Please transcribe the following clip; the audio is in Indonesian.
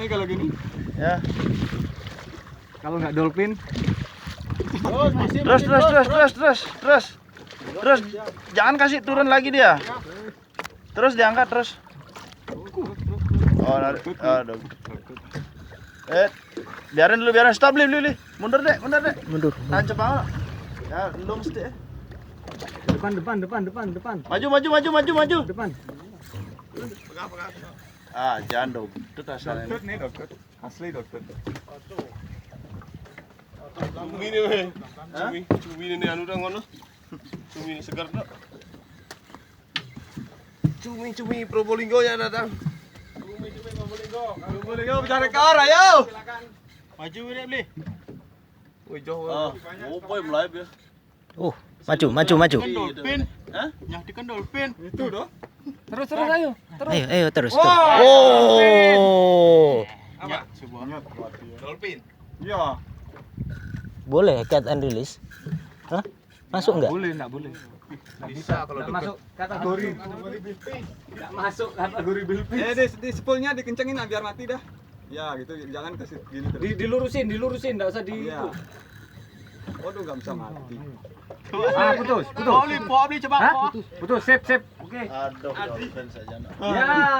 nih kalau gini. Ya. Kalau nggak dolphin. Terus. Jangan kasih turun lagi dia. Terus diangkat terus. Oh, aduh. Biarin dulu, stop Li. Mundur deh. Mundur. Tancap banget. Ya, lu mesti. Depan. Maju. Depan. Pegang. Ah, jangan dong. Itu asalnya. Dokter nih, dokter. Asli dokter. Cumi nih weh. Cumi ini anu dah ngono. Cumi ini segar tak? Cumi Probolinggo ya datang. Cumi Probolinggo bicara ke arah yo. Maju beli. Woi jauh. Oh, boy mulai ya. Maju. Dolphin. Hah? Yang dikan dolphin. Itu doh. Terus ayo. Terus. Wow. Oh. Apa? Semuanya Dolphin. Ya. Boleh catch and release? Hah? Masuk enggak? Enggak boleh. Bisa kalau Enggak masuk kategori. Enggak masuk kategori bilpis. Di spoolnya dikencengin biar mati dah. Ya gitu, jangan kasih gini terus. Dilurusin, enggak usah di Iya. Waduh, enggak bisa mati. putus. Beli coba. Putus, sip. Oke. Aduh, dolphin saja. Ya.